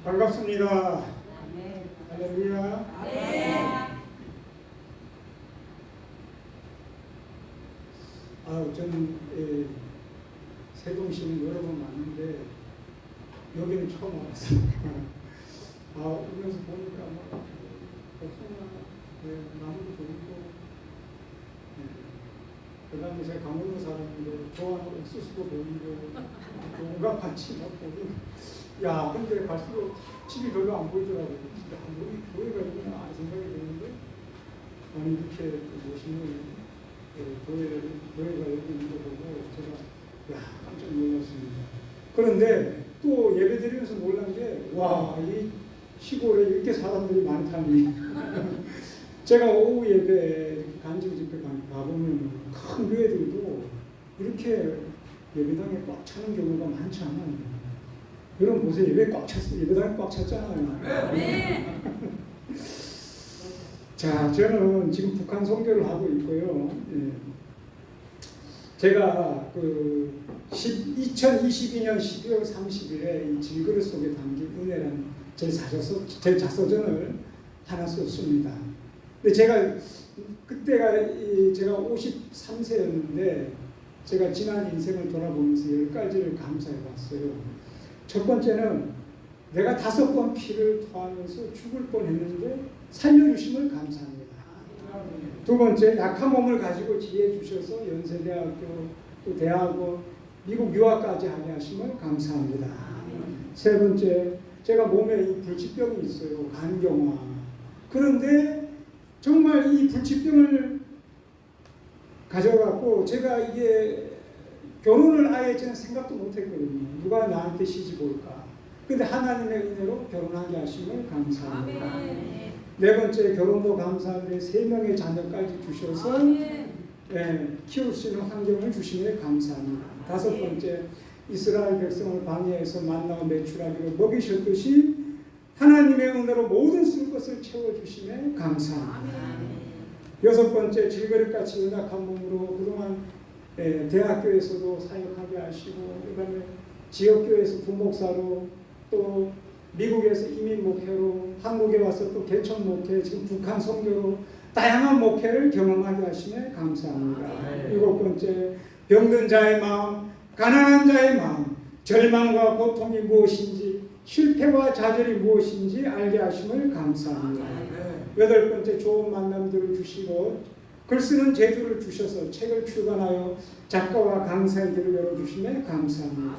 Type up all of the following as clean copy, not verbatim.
반갑습니다. 할렐루야. 저는 세동시는 여러 번 왔는데 여기는 처음 왔어요. 오면서 보니까 나무도 보이고, 그 다음에 제가 강원도 사람인데 좋아하는 옥수수도 보이고, 온갖 반치 막 보고, 근데 갈수록 집이 별로 안 보이더라고요. 여기 교회가 있구나 생각이 드는데, 이렇게 멋있는 교회가 여기 있는 거 보고 제가 깜짝 놀랐습니다. 그런데 또 예배 드리면서 놀란 게, 이 시골에 이렇게 사람들이 많다니. 제가 오후 예배 간증 집회 가보면 큰 교회들도 이렇게 예배당에 꽉 차는 경우가 많지 않아요. 여러분 보세요. 예배당에 꽉 찼잖아요. 네. 자, 저는 지금 북한 선교를 하고 있고요. 제가 2022년 12월 30일에 이 질그릇 속에 담긴 은혜라는 제 자서전을 하나 썼습니다. 근데 그때가 제가 53세였는데 제가 지난 인생을 돌아보면서 10가지를 감사해 봤어요. 첫 번째는 내가 5번 피를 토하면서 죽을 뻔했는데 살려주심을 감사합니다. 두 번째, 약한 몸을 가지고 지혜 주셔서 연세대학교, 또 대학원, 미국 유학까지 하게 하심을 감사합니다. 세 번째, 제가 몸에 이 불치병이 있어요. 간경화. 그런데 정말 이 불치병을 가져갖고 제가 이게 결혼을 아예 저는 생각도 못했거든요. 누가 나한테 시집 올까. 근데 하나님의 은혜로 결혼하게 하심을 감사합니다. 네 번째, 결혼도 감사한데 3명의 자녀까지 주셔서 키울 수 있는 환경을 주시면 감사합니다. 다섯 번째, 이스라엘 백성을 광야에서 만나와 메추라기로 먹이셨듯이 하나님의 은혜로 모든 쓸 것을 채워주시면 감사합니다. 여섯 번째, 질그릇같이 연약한 몸으로 그동안 대학교에서도 사역하게 하시고, 그 다음에 지역교회에서 부목사로, 또 미국에서 이민 목회로, 한국에 와서 또 개척 목회, 지금 북한 선교로 다양한 목회를 경험하게 하시면 감사합니다. 일곱 번째, 병든 자의 마음, 가난한 자의 마음, 절망과 고통이 무엇인지, 실패와 좌절이 무엇인지 알게 하심을 감사합니다. 여덟 번째, 좋은 만남들을 주시고 글 쓰는 재주를 주셔서 책을 출간하여 작가와 강사의 길을 열어주시면 감사합니다.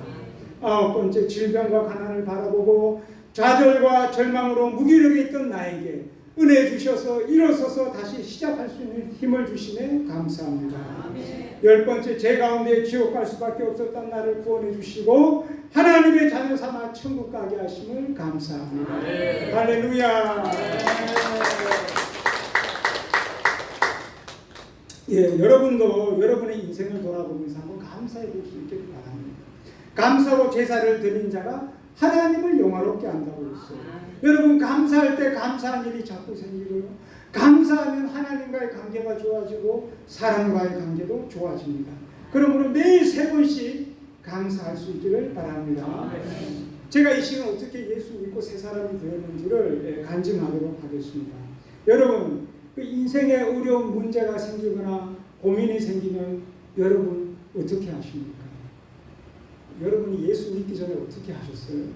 아홉 번째, 질병과 가난을 바라보고 좌절과 절망으로 무기력에 있던 나에게 은혜 주셔서 일어서서 다시 시작할 수 있는 힘을 주시네 감사합니다. 열 번째, 제 가운데 지옥 갈 수밖에 없었던 나를 구원해 주시고 하나님의 자녀 삼아 천국 가게 하심을 감사합니다. 할렐루야. 여러분도 여러분의 인생을 돌아보면서 한번 감사해 볼 수 있기를 바랍니다. 감사로 제사를 드린 자가 하나님을 영화롭게 한다고 했어요. 여러분, 감사할 때 감사한 일이 자꾸 생기고요. 감사하면 하나님과의 관계가 좋아지고 사람과의 관계도 좋아집니다. 그러므로 매일 3번씩 감사할 수 있기를 바랍니다. 제가 이 시간 어떻게 예수 믿고 새 사람이 되었는지를 간증하도록 하겠습니다. 여러분, 그 인생에 어려운 문제가 생기거나 고민이 생기면 여러분 어떻게 하십니까? 여러분이 예수 믿기 전에 어떻게 하셨어요?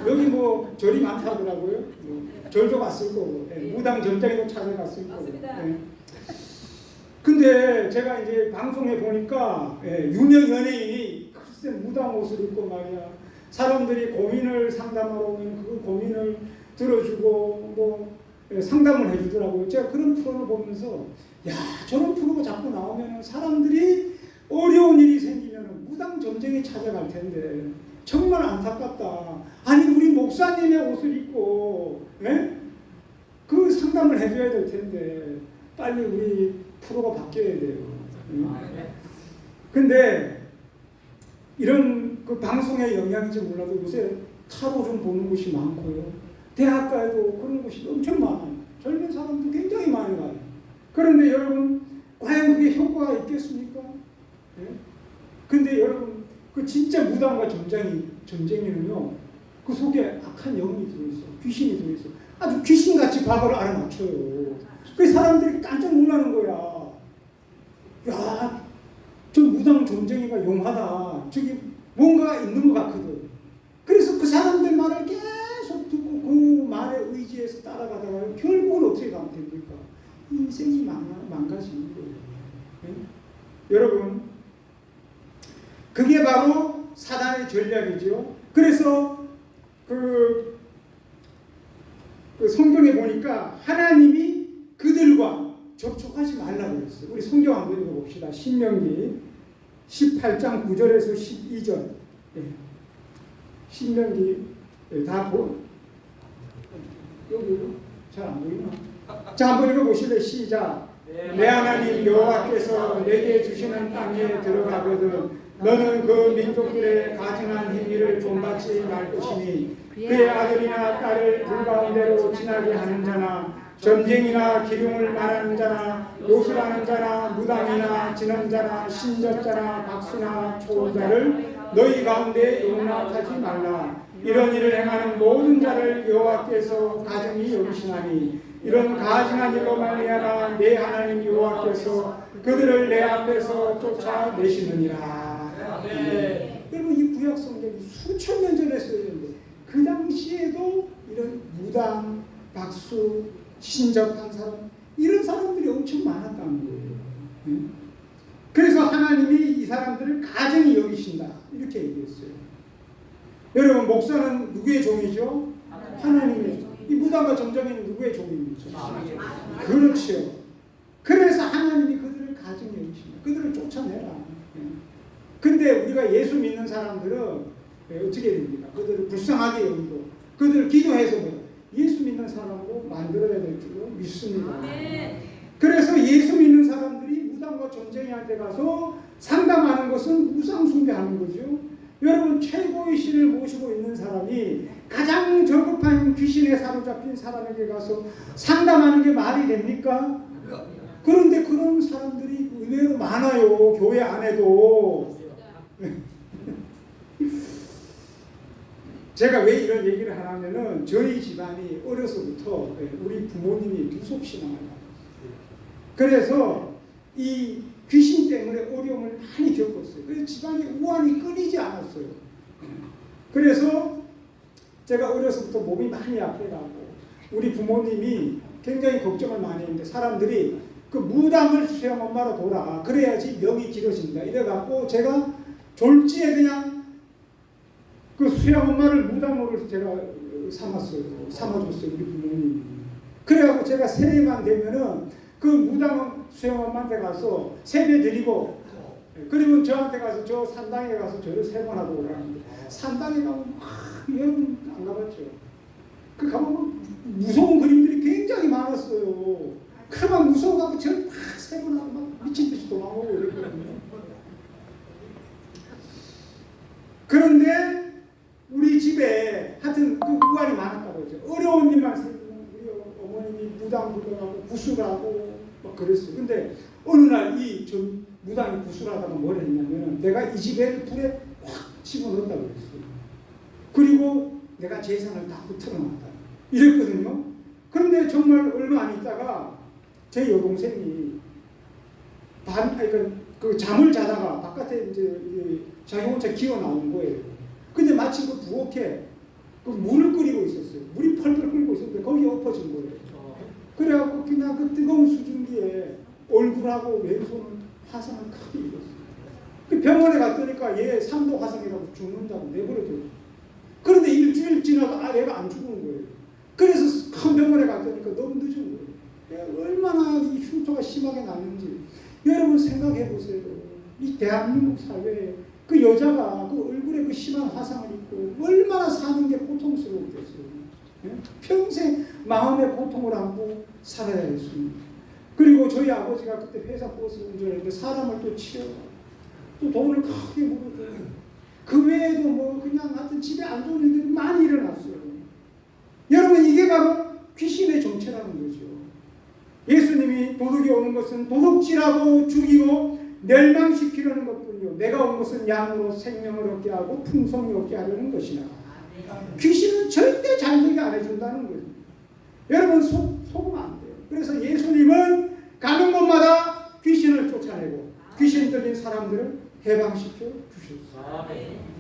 여기 절이 많다더라고요. 절도 갔을 거고, 무당 점장에도 찾아갔을 거고. 근데 제가 이제 방송에 보니까 유명 연예인이 글쎄 무당 옷을 입고 말이야. 사람들이 고민을 상담하러 오면 그 고민을 들어주고 상담을 해주더라고요. 제가 그런 프로를 보면서 저런 프로가 자꾸 나오면 사람들이 어려운 일이 생기면 무당 점쟁이 찾아갈 텐데 정말 안타깝다. 아니, 우리 목사님의 옷을 입고 그 상담을 해줘야 될 텐데 빨리 우리 프로가 바뀌어야 돼요. 근데 이런 그 방송의 영향인지 몰라도 요새 타로 좀 보는 곳이 많고요. 대학가에도 그런 곳이 엄청 많아요. 젊은 사람도 굉장히 많이 가요. 그런데 여러분, 과연 그게 효과가 있겠습니까? 근데 여러분, 그 진짜 무당과 점쟁이는요, 그 속에 악한 영이 들어있어. 귀신이 들어있어. 아주 귀신같이 과거를 알아맞혀요. 그 사람들이 깜짝 놀라는 거야. 야, 저 무당 점쟁이가 용하다. 저기 뭔가가 있는 것 같거든. 그래서 그 사람들 말을 계속 듣고 그 말에 의지해서 따라가다가 결국은 어떻게 가면 됩니까? 인생이 망가지는 거예요. 네? 여러분, 그게 바로 사단의 전략이죠. 그래서 그 성경에 보니까 하나님이 그들과 접촉하지 말라고 했어요. 우리 성경 한번 읽어봅시다. 신명기 18장 9절에서 12절. 네. 신명기 다 여기 잘 안 보이나? 자, 한번 읽어보실래요? 시작. 내 하나님 여호와께서 내게 주시는 땅에 들어가거든 너는 그 민족들의 가증한 행위를 본받지 말 것이니 그의 아들이나 딸을 불 가운데로 지나게 하는 자나 점쟁이나 기륭을 말하는 자나 요술하는 자나 무당이나 진언자나 신접자나 박수나 초혼자를 너희 가운데 용납하지 말라. 이런 일을 행하는 모든 자를 여호와께서 가증히 여기시나니 이런 가증한 일로 말미암아 내 하나님 여호와께서 그들을 내 앞에서 쫓아내시느니라. 여러분, 이 구약 성경이 수천 년 전에 쓰여졌는데 그 당시에도 이런 무당, 박수, 신접한 사람 이런 사람들이 엄청 많았다는 거예요. 그래서 하나님이 이 사람들을 가증히 여기신다 이렇게 얘기했어요. 여러분, 목사는 누구의 종이죠? 하나님의 종. 이 무당과 점쟁이는 누구의 종입니까? 그렇죠. 그래서 하나님이 그들을 가증히 여기신다. 그들을 쫓아내라. 근데 우리가 예수 믿는 사람들은 어떻게 됩니까? 그들을 불쌍하게 여기고 그들을 기도해서 예수 믿는 사람으로 만들어야 될 줄로 믿습니다. 그래서 예수 믿는 사람들이 무당과 점쟁이한테 가서 상담하는 것은 우상 숭배하는 거죠. 여러분, 최고의 신을 모시고 있는 사람이 가장 저급한 귀신에 사로잡힌 사람에게 가서 상담하는 게 말이 됩니까? 그런데 그런 사람들이 의외로 많아요. 교회 안에도. 제가 왜 이런 얘기를 하냐면은 저희 집안이 어려서부터 우리 부모님이 두속신앙을 받았어요. 그래서 이 귀신 때문에 어려움을 많이 겪었어요. 그래서 집안이 우환이 끊이지 않았어요. 그래서 제가 어려서부터 몸이 많이 약해가고 우리 부모님이 굉장히 걱정을 많이 했는데 사람들이 그 무당을 수양 엄마로 둬라. 그래야지 명이 길어진다. 이래갖고 제가 졸지에 그냥 그 수양 엄마를 무당으로 제가 삼아줬어요. 우리 부모님이. 그래갖고 제가 새해만 되면은 그 무당 수양 엄마한테 가서 세배 드리고 그러면 저한테 가서 저 산당에 가서 저를 세 번 하고 오라는데 산당에 가면 여러분 안 가봤죠? 그 가면 무서운 그림들이 굉장히 많았어요. 그만 무서워갖고 저를 막 세 번 하고 막 미친듯이 도망오고 이랬거든요. 그런데 우리 집에 하여튼 그 우환이 많았다고 그러죠. 어려운 일만 생기면 우리 어머님이 무당부도 하고 구슬을 하고 막 그랬어요. 근데 어느 날 이 무당이 구슬을 하다가 뭘 했냐면 내가 이 집에 불에 확 집어넣었다고 그랬어요. 그리고 내가 재산을 다 흩어놨다 이랬거든요. 그런데 정말 얼마 안 있다가 제 여동생이 그 잠을 자다가 바깥에 이제 자기 혼자 기어 나온 거예요. 근데 마침 그 부엌에 그 물을 끓이고 있었어요. 물이 펄펄 끓고 있었는데 거기에 엎어진 거예요. 그래갖고 그냥 그 뜨거운 수증기에 얼굴하고 왼손은 화상을 크게 입었어요. 그 병원에 갔더니까 얘 3도 화상이라고 죽는다고 내버려둬요. 그런데 일주일 지나도 얘가 안 죽은 거예요. 그래서 큰 병원에 갔더니까 너무 늦은 거예요. 얼마나 이 흉터가 심하게 났는지 여러분 생각해 보세요. 이 대한민국 사회에 그 여자가 그 얼굴에 그 심한 화상을 입고 얼마나 사는 게 고통스러웠겠어요. 평생 마음의 고통을 안고 살아야 했습니다. 그리고 저희 아버지가 그때 회사 버스 운전했는데 사람을 또 치러 또 돈을 크게 물어줘요. 그 외에도 뭐 그냥 하여튼 집에 안 좋은 일들이 많이 일어났어요. 여러분, 이게 바로 귀신의 정체라는 거죠. 예수님이 도둑이 오는 것은 도둑질하고 죽이고 멸망시키려는 것뿐이요 내가 온 것은 양으로 생명을 얻게 하고 풍성히 얻게 하려는 것이라. 귀신은 절대 잘 되게 안 해준다는 거예요. 여러분 속으면 안 돼요. 그래서 예수님은 가는 곳마다 귀신을 쫓아내고 귀신 들린 사람들을 해방시켜 주셨어요.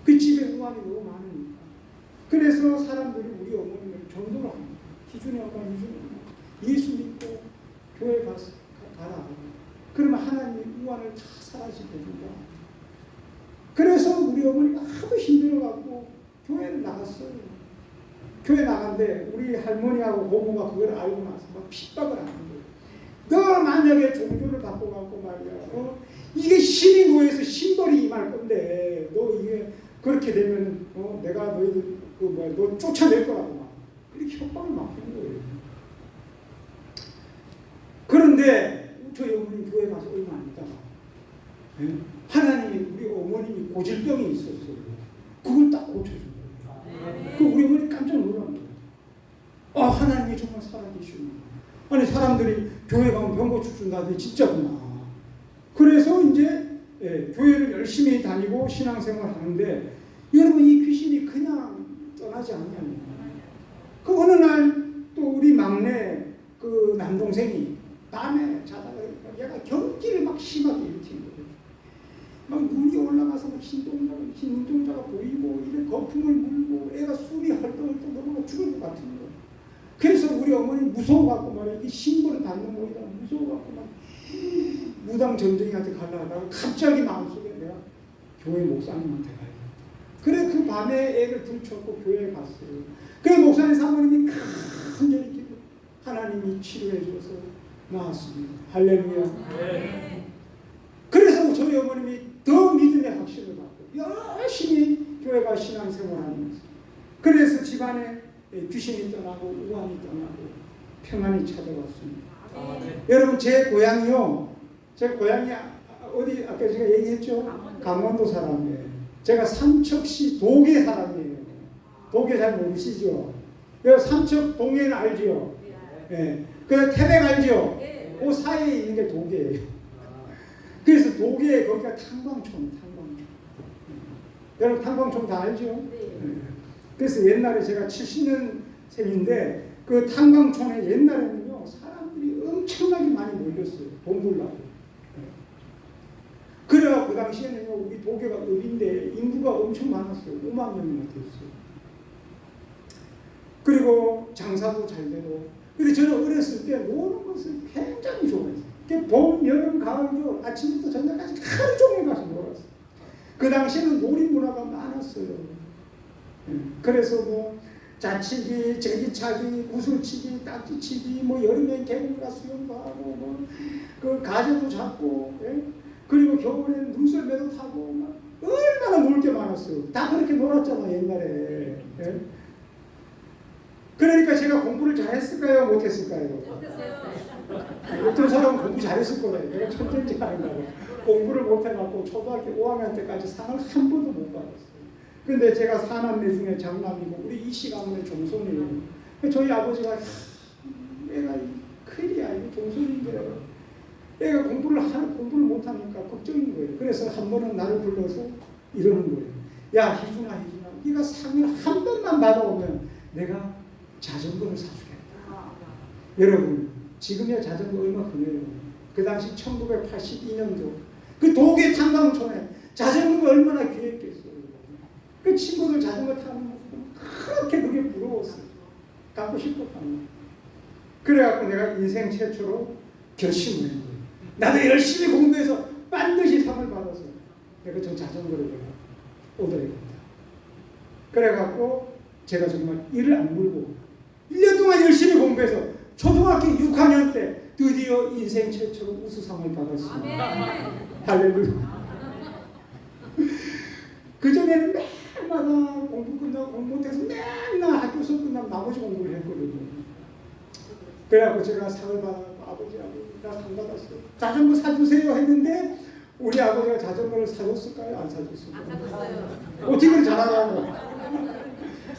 그 집에 우환이 너무 많으니까. 그래서 사람들이 우리 어머님을 전도를 합니다. 기준이 엄마, 예수 믿고 교회 가라. 그러면 하나님이 우환을 다 사라지게 해준다. 그래서 우리 어머니가 하도 힘들어갖고 교회를 나갔어요. 교회 나갔는데 우리 할머니하고 고모가 그걸 알고 나서 막 핍박을 하는 거예요. 너 만약에 종교를 바꿔갖고 말이야, 이게 신이 너에서 신벌이 임할 건데 너 이게 그렇게 되면 내가 너희들 너 쫓아낼 거라고 막 이렇게 협박을 막 하는 거예요. 그런데 저희 어머니 교회 가서 얼마 안 있다가 하나님이 우리 어머님이 고질병이 있었어요. 그걸 딱 고쳐준 거예요. 그 우리 어머니 깜짝 놀란 거예요. 하나님이 정말 살아계시구나. 아니 사람들이 교회 가면 병 고쳐준다는데 진짜구나. 그래서 이제 교회를 열심히 다니고 신앙생활 하는데 여러분 이 귀신이 그냥 떠나지 않냐면 그 어느 날 또 우리 막내 그 남동생이 밤에 자다가 얘가 경기를 막 심하게 일으킨 거예요. 막 눈이 올라가서 막 흰 눈동자가 보이고 이런 거품을 물고 애가 숨이 헐떡헐떡 넘어가 죽을 것 같은 거예요. 그래서 우리 어머니 무서워갖고 말이야 이 신부를 받는 모이다 무서워갖고 막 무당 점쟁이한테 가려다가 갑자기 마음속에 내가 교회 목사님한테 가야겠다. 그래 그 밤에 애를 들쳤고 교회에 갔어요. 그래 목사님 사모님이 간절히 기도 하나님이 치료해 줘서 나았습니다. 할렐루야. 네. 그래서 저희 어머님이 더 믿음의 확신을 받고 열심히 교회 가 신앙생활하면서 그래서 집안에 귀신이 떠나고 우환이 떠나고 평안이 찾아왔습니다. 네. 여러분 제 고향이요. 제 고향이 어디 아까 제가 얘기했죠. 강원도 사람이에요. 제가 삼척시 도계 사람이에요. 도계 잘 모르시죠? 삼척 동해는 알죠? 네. 그 태백 알죠? 그 사이에 있는 게 도계예요. 그래서 도계에 거기가 탄광촌. 여러분 탄광촌 다 알죠? 네. 그래서 옛날에 제가 70년생인데 그 탄광촌에 옛날에는요 사람들이 엄청나게 많이 몰렸어요. 돈 벌려고. 그래야 그 당시에는요 우리 도계가 읍인데 인구가 엄청 많았어요. 5만 명이나 됐어요. 그리고 장사도 잘 되고. 근데 저는 어렸을 때 노는 것을 굉장히 좋아했어요. 봄, 여름, 가을, 겨울 아침부터 저녁까지 하루 종일 가서 놀았어요. 그 당시에는 놀이 문화가 많았어요. 그래서 뭐 자치기, 제기차기, 구슬치기, 딱지치기, 뭐 여름엔 계곡가 수영도 하고, 그 가재도 잡고, 그리고 겨울에는 눈썰매도 타고, 막 얼마나 놀 게 많았어요. 다 그렇게 놀았잖아 옛날에. 그러니까 제가 공부를 잘했을까요? 못했을까요? 못했어요. 어떤 사람은 공부 잘했을 거예요. 내가 천재인지 아닌가요? 공부를 못해갖고 초등학교 5학년 때까지 상을 한 번도 못 받았어요. 근데 제가 사남매 중에 장남이고 우리 이씨 가문의 종손이에요. 저희 아버지가 애가 큰일이야 이거 종손인데 애가 공부를 못하니까 걱정인 거예요. 그래서 한 번은 나를 불러서 이러는 거예요. 야 희준아 네가 상을 한 번만 받아오면 내가 자전거를 사주겠다. 여러분 지금이야 자전거 얼마 그래요. 그 당시 1982년도 그 도계 탄광촌에 자전거가 얼마나 귀했겠어요. 그 친구들 자전거 타는 모습은 그렇게 그게 부러웠어요. 갖고 싶었답니다. 그래갖고 내가 인생 최초로 결심을 한 거예요. 나도 열심히 공부해서 반드시 상을 받아서 내가 저 자전거를 내가 얻어야겠다. 그래갖고 제가 정말 이를 안 물고 1년 동안 열심히 공부해서 초등학교 6학년 때 드디어 인생 최초로 우수상을 받았습니다. 할렐루야. 그전에는 매일마다 공부 끝나고 공부 못해서 맨날 학교 수업 끝나면 나머지 공부를 했거든요. 그래갖고 제가 상을 받아서 아버지하고 나 상 받았어요. 자전거 사주세요 했는데 우리 아버지가 자전거를 사줬을까요? 안 사줬을까요? 안 사줬어요. 어떻게 그렇게 잘하라고.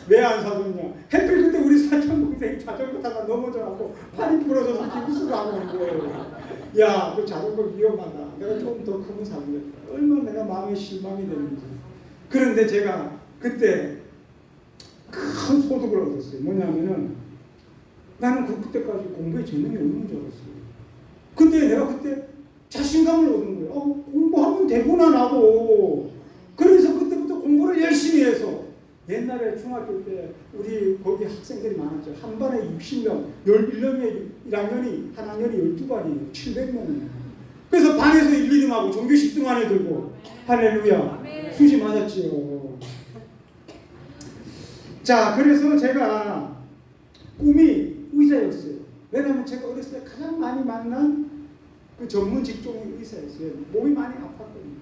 왜 안 사줬냐? 해필 그때 우리 사촌 동생이 자전거 타다 넘어져갖고 팔이 부러져서 기부스를 하고 있는 거예요. 야, 그 자전거 위험하다. 내가 좀 더 크면 사주겠다. 얼마나 내가 마음에 실망이 되는지. 그런데 제가 그때 큰 소득을 얻었어요. 뭐냐면은 나는 그때까지 공부에 재능이 없는 줄 알았어요. 근데 내가 그때 자신감을 얻은 거예요. 공부하면 되구나 나도. 그래서 그때부터 공부를 열심히 해서 옛날에 중학교 때 우리 거기 학생들이 많았죠. 한 반에 60명, 11명에 1학년이 한 학년이 12반이에요. 700명이에요. 그래서 반에서 1, 2등하고 전교 10등 안에 들고 할렐루야. 수지 맞았지요. 자, 그래서 제가 꿈이 의사였어요. 왜냐하면 제가 어렸을 때 가장 많이 만난 그 전문 직종이 의사였어요. 몸이 많이 아팠거든요.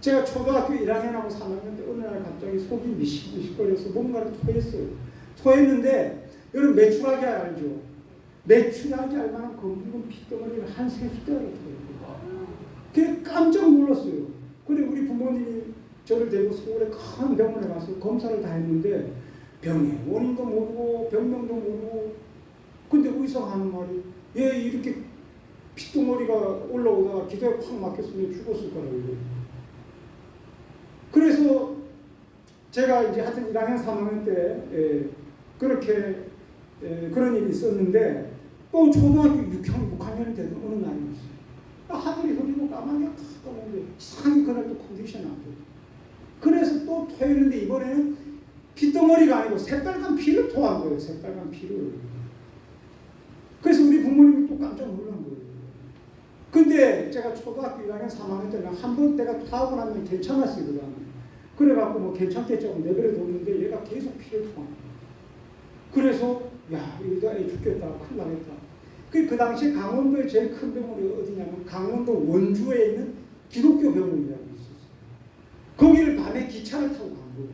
제가 초등학교 1학년하고 3학년 때 어느 날 갑자기 속이 미식거려서 뭔가를 토했어요. 토했는데 여러분 메추라기 알죠? 메추라기 알만한 검은 핏덩어리를 한 3숫자를 토했어요. 그게 깜짝 놀랐어요. 그래 우리 부모님이 저를 데리고 서울에 큰 병원에 가서 검사를 다 했는데 병의 원인도 모르고 병명도 모르고 근데 의사가 하는 말이 얘 이렇게 핏덩어리가 올라오다가 기도에 팍 막혔으면 죽었을 거라고. 그래서 제가 이제 하여튼 1학년 3학년 때 그렇게 그런 일이 있었는데 또 초등학교 6학년이 되던 어느 날이었어요. 하늘이 흐리고 까마귀가 탁 떠오는데 이상하게 그날 또 컨디션이 안 돼요. 그래서 또 토했는데 이번에는 핏덩어리가 아니고 새빨간 피를 토한 거예요. 새빨간 피를. 그래서 우리 부모님이 또 깜짝 놀란 거예요. 근데 제가 초등학교 1학년 3학년 때는 한 번 내가 토하고 나면 괜찮았어요. 그 다음에. 그래갖고 뭐 괜찮겠죠. 내버려뒀는데 얘가 계속 피를 토한 거예요. 그래서 야 이러다 애 죽겠다. 큰일 나겠다. 그 당시에 강원도의 제일 큰 병원이 어디냐면 강원도 원주에 있는 기독교 병원이라고 있었어요. 거기를 밤에 기차를 타고 간 거예요.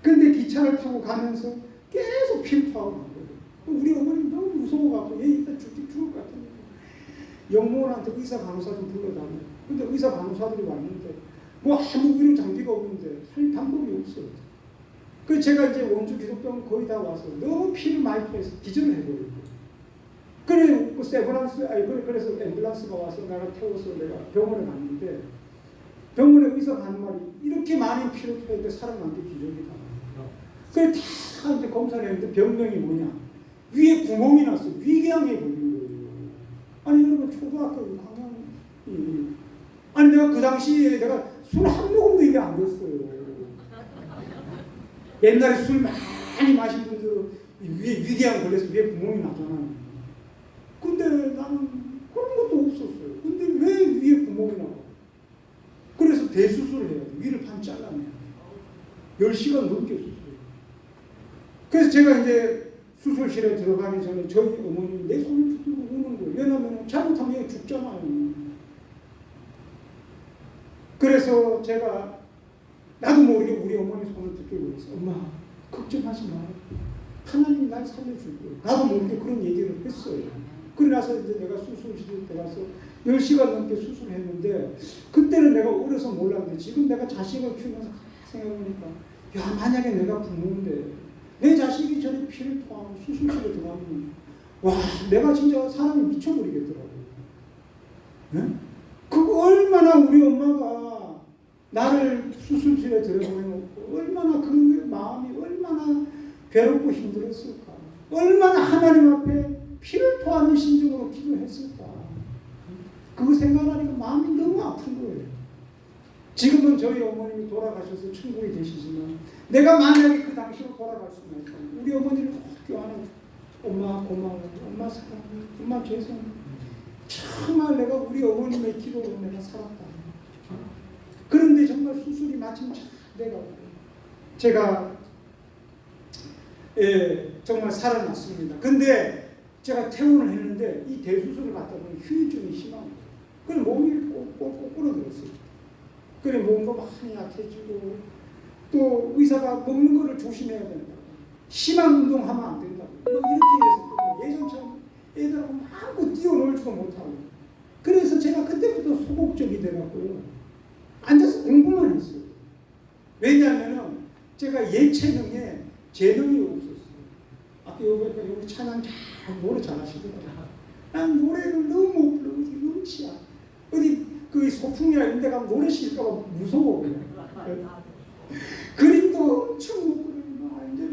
근데 기차를 타고 가면서 계속 피를 토하고 간 거예요. 우리 어머니 너무 무서워갖고 얘 이따 죽을 것 같으니까 영무원한테 의사 간호사 좀 불러달라고. 근데 의사 간호사들이 왔는데 뭐 아무 의료 장비가 없는데 할 방법이 없어요. 그래서 제가 이제 원주 기독병원 거의 다 와서 너무 피를 많이 토해서 기절을 해버리고 그래 그 그래서 앰뷸런스가 와서 나를 태워서 내가 병원에 갔는데 병원에 의사가 하는 말이 이렇게 많이 피를 토했는데 사람한테 기절이다. 그래 다 이제 검사를 했는데 병명이 뭐냐? 위에 구멍이 났어. 위궤양에 걸린 거예요. 아니 여러분 초등학교 6학년이 아니 내가 그 당시에 내가 술 한 모금도 입에 안 넣었어요. 옛날에 술 많이 마신 분들은 위에 위궤양 걸려서 위에 구멍이 나잖아요. 근데 나는 그런 것도 없었어요. 근데 왜 위에 구멍이 나와? 그래서 대수술을 해야 돼. 위를 반 잘라내야 돼. 10시간 넘게 수술해요. 그래서 제가 이제 수술실에 들어가기 전에 저희 어머님이 내 손을 붙들고 우는 거예요. 왜냐하면 잘못하면 얘 죽잖아요. 그래서 제가 나도 모르게 우리 어머니 손을 붙들고 있어. 엄마 걱정하지 마. 하나님이 날 살려줄 거예요. 나도 모르게 그런 얘기를 했어요. 그러고 나서 이제 내가 수술실에 들어가서 10시간 넘게 수술을 했는데 그때는 내가 어려서 몰랐는데 지금 내가 자식을 키우면서 생각해보니까 야 만약에 내가 부모인데 내 자식이 저리 피를 토하고 수술실에 들어가면 와 내가 진짜 사람이 미쳐버리겠더라고요. 네? 그거 얼마나 우리 엄마가 나를 수술실에 들어보내놓고 얼마나 그 마음이 얼마나 괴롭고 힘들었을까. 얼마나 하나님 앞에 피를 토하는 심정으로 기도했을까. 그거 생각하니까 마음이 너무 아픈 거예요. 지금은 저희 어머님이 돌아가셔서 천국이 되시지만 내가 만약에 그 당시로 돌아갈 수만 있다면 우리 어머니를 꼭 껴안아 엄마 고마워, 엄마 사랑해, 엄마 죄송해. 정말 내가 우리 어머님의 기도로 내가 살았다. 그런데 정말 수술이 마침 잘 돼가고 제가 정말 살아났습니다. 근데 제가 퇴원을 했는데 이 대수술을 받다 보니 후유증이 심한 거예요. 그래서 몸이 꼭 꿇어들었어요. 그래 몸도 많이 약해지고 또 의사가 먹는 거를 조심해야 된다고. 심한 운동하면 안 된다고. 뭐 이렇게 해서 예전처럼 애들하고 마음껏 뛰어놀지도 못하고. 그래서 제가 그때부터 소극적이 돼갖고요. 앉아서 공부만 했어요. 왜냐하면 제가 예체능에 재능이 없었어요. 아까 여기 찬양 잘 노래 잘하시더라고요. 난 노래를 너무 못 부르고 음치야. 어디 그 소풍이나 이런 데 가면 노래 시킬까봐 무서워. 그림도 엄청 못 그리고 이제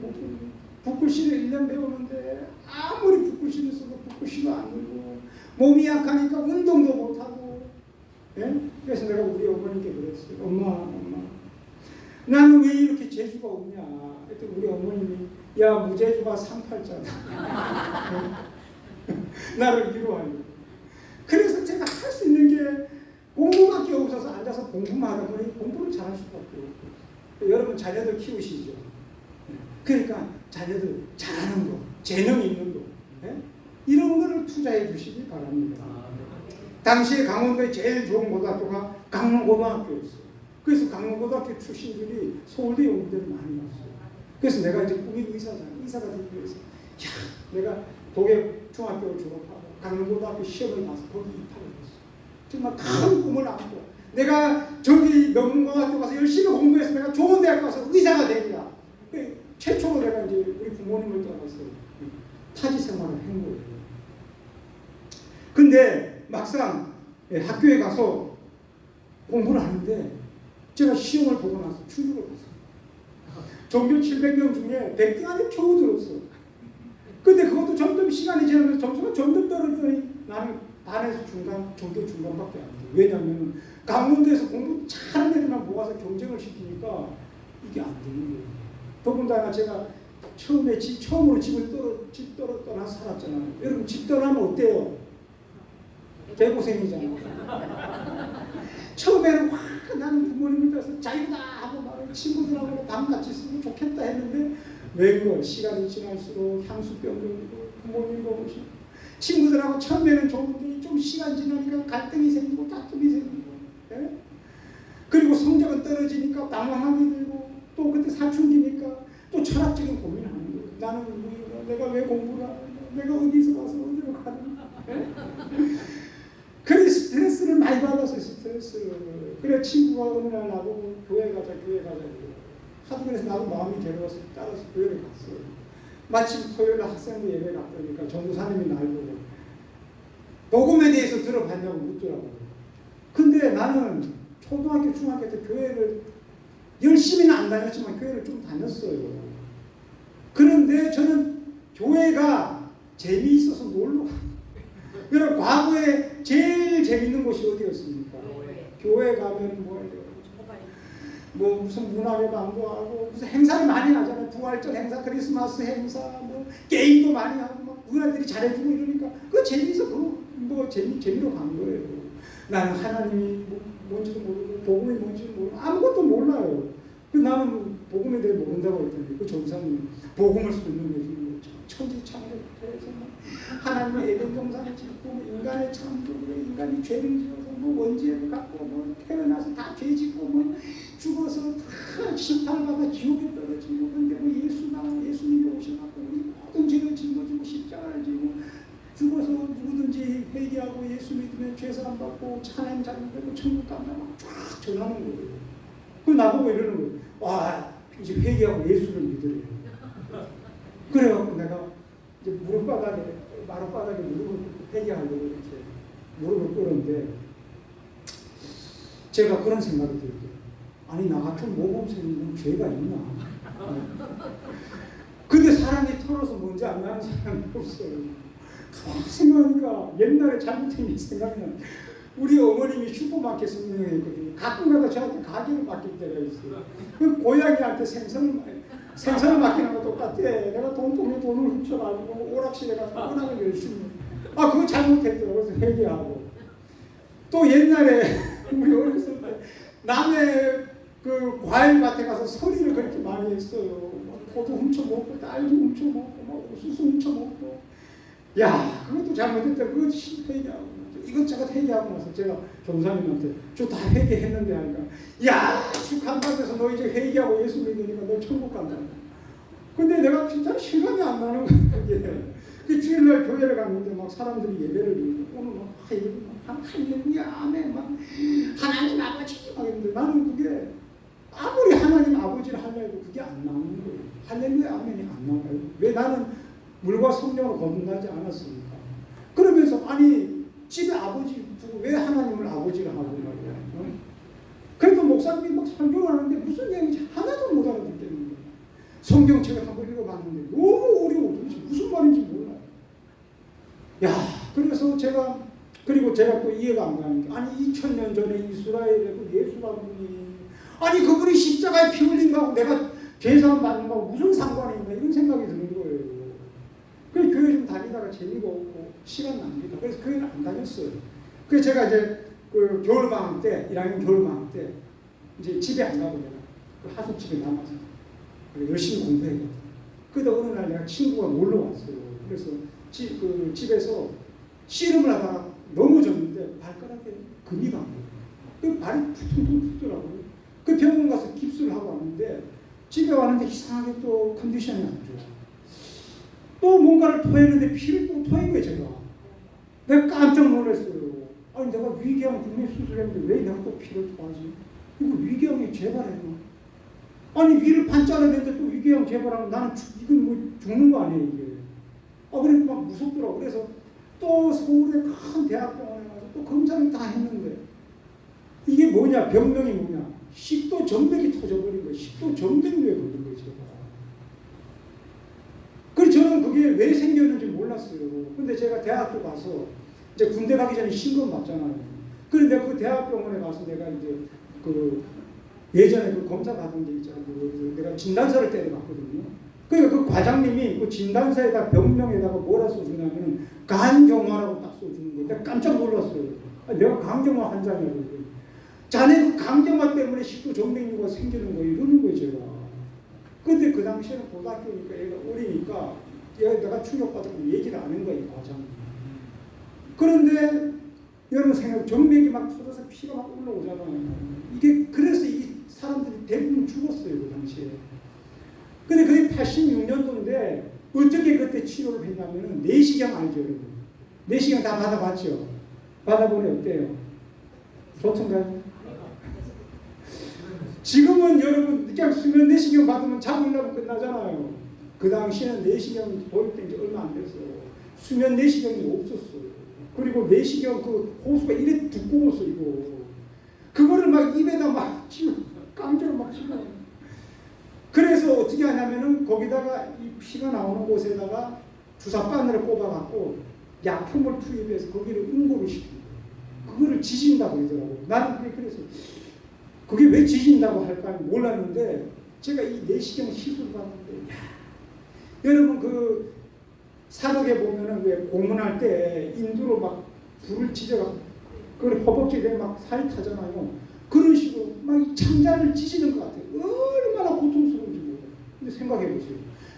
못 풀고 붓글씨를 1년 배우는데 아무리 붓글씨를 써도 붓글씨도 안 늘고 몸이 약하니까 운동도 못하고. 예? 그래서 내가 우리 어머니께 그랬어요. 엄마 나는 왜 이렇게 재주가 없냐. 그랬더니 우리 어머님이 야 무재주가 상팔자다. 나를 위로하려고. 그래서 제가 할 수 있는 게 공부밖에 없어서 앉아서 공부만 하다 보니 공부를 잘할 수밖에 없고. 여러분 자녀들 키우시죠. 그러니까 자녀들 잘하는 거, 재능 있는 거, 이런 거를 투자해 주시기 바랍니다. 당시에 강원도에 제일 좋은 고등학교가 강릉고등학교였어요. 그래서 강릉고등학교 출신들이 서울대 연구대를 많이 왔어요. 그래서 내가 이제 꿈이 의사가 되기 위해서 내가 독일 중학교를 졸업하고 강릉고등학교 시험을 봐서 거기 입학을 했어요. 정말 큰 꿈을 안고 내가 저기 명문고등학교 가서 열심히 공부해서 내가 좋은 대학 가서 의사가 되리라. 최초로 내가 이제 우리 부모님을 떠나서 타지 생활을 한 거예요. 근데 막상 학교에 가서 공부를 하는데 제가 시험을 보고 나서 출국을 했어요. 전교 700명 중에 100등 안에 겨우 들었어요. 근데 그것도 점점 시간이 지나면서 점수가 점점 떨어지더니 나는 반에서 전교 중간밖에 안 돼요. 왜냐하면 강원도에서 공부 잘하는 애들만 모아서 경쟁을 시키니까 이게 안 되는 거예요. 더군다나 제가 처음으로 집을 떠나 살았잖아요. 여러분 집 떠나면 어때요? 개고생이잖아요. 처음에는 와 나는 부모님을 따라서 자유다 하고 막 친구들하고 밤같이 쓰면 좋겠다 했는데 웬걸 시간이 지날수록 향수병도 오고 부모님도 오시고 친구들하고 처음에는 좋은데 좀 시간 지나니까 갈등이 생기고 다툼이 생기고. 예? 그리고 성적은 떨어지니까 방황하게 되고 또 그때 사춘기니까 또 철학적인 고민을 하는 거예요. 나는 누구인가? 내가 왜 공부를 하는가? 내가 어디서 와서 어디로 가는가? 예? 그래 스트레스를 많이 받았어요. 스트레스를. 그래 친구가 어느 날 나보고 교회 가자. 하도 그래서 나도 마음이 괴로워서 따라서 교회를 갔어요. 마침 토요일 학생부 예배 갔더니까 전도사님이 날 보고 복음에 대해서 들어봤냐고 묻더라고요. 근데 나는 초등학교, 중학교 때 교회를 열심히는 안 다녔지만 교회를 좀 다녔어요. 그런데 저는 교회가 재미있어서 놀러 가요. 그럼 과거에 제일 재밌는 곳이 어디였습니까? 교회 가면 뭐 무슨 문화회 방송하고 무슨 행사를 많이 하잖아요. 부활절 행사, 크리스마스 행사, 뭐 게임도 많이 하고 막 누나들이 잘해주고 이러니까 그 재미있어 뭐 재미로 간 거예요. 나는 하나님이 뭔지도 모르고 복음이 뭔지도 모르고 아무것도 몰라요. 나는 복음에 대해 모른다고 했더니 그 전사님 복음을 쏟는 것이 천지창조부터 하나님의 에덴 동산을 짓고 인간의 창조로 인간이 죄를 지어서 뭐 원죄를 갖고 뭐 태어나서 다 죄 짓고 뭐 죽어서 다 심판받아 지옥에 떨어지고 근데 뭐 예수님이 오셔갖고 우리 모든 죄를 짊어지고 십자가를 지고 죽어서 누구든지 회개하고 예수 믿으면 죄사함 받고 하나님 자녀되고 천국 간다 막 쫙 전하는 거예요. 그 나보고 이러는 거예요. 와 이제 회개하고 예수를 믿으래요. 그래갖고 내가 이제 마룻바닥에 무릎을 꿇고 회개하려고 이렇게 무릎을 꿇었는데 제가 그런 생각이 들어요. 아니 나 같은 모범생이면 죄가 있나? 근데 사람이 털어서 뭔지 안 나는 사람이 없어요. 생각하니까 옛날에 잘못된 게 생각이 나요. 우리 어머님이 슈퍼마켓을 운영했거든요. 가끔가다 저한테 가게를 맡길 때가 있어요. 그 고양이한테 생선을 맡기는 거 똑같아. 내가 돈통에 돈을 훔쳐가지고 오락실에 가서 오락을 열심히 그거 잘못했더라고. 그래서 회개하고 또 옛날에 우리 어렸을 때 남의 그 과일밭에 가서 서리를 그렇게 많이 했어요. 포도 훔쳐먹고 딸기 훔쳐먹고 옥수수 훔쳐먹고 야 그것도 잘못했다. 그거 회개하고 이것저것 회개하고 나서 제가 전사님한테 저 다 회개했는데 하니까 야 축한받아서 너 이제 회개하고 예수 믿으니까 너 천국 간다. 근데 내가 진짜 실감이 안 나는 거예요. 그 주일날 교회를 갔는데 막 사람들이 예배를 드리고 오늘 막 할렐루야 아멘 막 하나님 아버지 막 했는데 나는 그게 아무리 하나님 아버지를 하려 해도 그게 안 나오는 거예요. 할렐루야 아멘이 안 나와요. 왜 나는 물과 성령으로 거듭나지 않았습니까? 그러면서 아니 집에 아버지 두고 왜 하나님을 아버지를 하고 말이야. 그래도 목사님이 막 설교를 하는데 무슨 얘기인지 하나도 못 알아듣겠는 거예요. 성경책을 한번 읽어봤는데 너무 어려워. 도대체 무슨 말인지 몰라요. 야, 그래서 그리고 제가 또 이해가 안 가는 게, 아니 2000년 전에 이스라엘에 그 예수라는 분이, 아니 그분이 십자가에 피 흘린 거하고 내가 죄사함 받는 거하고 무슨 상관이 있나, 이런 생각이 드는 거예요. 그래서 교회 좀 다니다가 재미가 없고 시간 납니다. 그래서 교회는 안 다녔어요. 그래서 제가 이제 그 겨울방학 때, 1학년 겨울방학 때 이제 집에 안 가고 내가 그 하숙집에 남아서 열심히 공부했거든. 그러다 어느 날 내가 친구가 놀러 왔어요. 그래서 집에서 씨름을 하다가 넘어졌는데 발가락에 금이 간 거예요. 그 발이 퉁퉁 붓더라고요. 그 병원 가서 깁스를 하고 왔는데 집에 왔는데 이상하게 또 컨디션이 안 좋아. 또 뭔가를 토했는데 피를 또 토한 거예요, 제가. 내가 깜짝 놀랐어요. 아니 내가 위궤양 분명 수술했는데 왜 내가 또 피를 토하지? 이거 위궤양이 재발했나? 아니 위를 반 잘라냈는데 또 위궤양 재발하면 나는 이건 뭐 죽는 거 아니에요, 이게. 그래 막 무섭더라고. 그래서 또 서울의 큰 대학병원에 가서 또 검사를 다 했는데 이게 뭐냐, 병명이 뭐냐, 식도 정맥이 터져버린 거예요. 식도 정맥류에 걸린 거예요, 제가. 그래서 저는 그게 왜 생겼는지 몰랐어요. 근데 제가 대학교 가서 이제 군대 가기 전에 신검 맞잖아요. 그런데 그 대학병원에 가서 내가 이제 그 예전에 그 검사 받은 게 있잖아요. 내가 진단서를 때려봤거든요. 그러니까 그 과장님이 그 진단서에다 병명에다가 뭐라 써주냐면 간경화라고 딱 써주는 거예요. 내가 깜짝 놀랐어요. 내가 간경화 환자냐고. 자네 그 간경화 때문에 식도 정맥류가 생기는 거예요. 이러는 거예요, 제가. 근데 그 당시에는 고등학교니까 얘가 어리니까 내가 충격받았고 얘기를 안 한 거예요, 과장님. 그런데 여러분 생각, 정맥이 막 쏟아서 피가 막 올라오잖아요. 이게 그래서 이 사람들이 대부분 죽었어요, 그 당시에. 근데 그게 86년도인데 어떻게 그때 치료를 했냐면은 내시경 알죠, 여러분? 내시경 다 받아봤죠? 받아보니 어때요? 좋던가요? 지금은 여러분 그냥 수면 내시경 받으면 잠을라면 끝나잖아요. 그 당시에는 내시경이 도입된 지 얼마 안 됐어요. 수면 내시경이 없었어요. 그리고 내시경 그 호수가 이래 두꺼웠어, 이거. 그거를 막 입에다 막 치고 깡조로 막 치고. 그래서 어떻게 하냐면은 거기다가 이 피가 나오는 곳에다가 주사바늘을 꼽아갖고 약품을 투입해서 거기를 응고를 시키고 그거를 지진다고 그러더라고요. 나는 그게 그래서 그게 왜 지진다고 할까 몰랐는데 제가 이 내시경 시술 받는데 여러분 그 사극에 보면은 왜 공문할 때 인두로 막 불을 지져갖고 그걸 허벅지에 막 살이 타잖아요. 그런 식으로 막 이 창자를 찢는 것 같아요. 얼마나 고통스러운지 몰라요. 근데 생각해 보세요.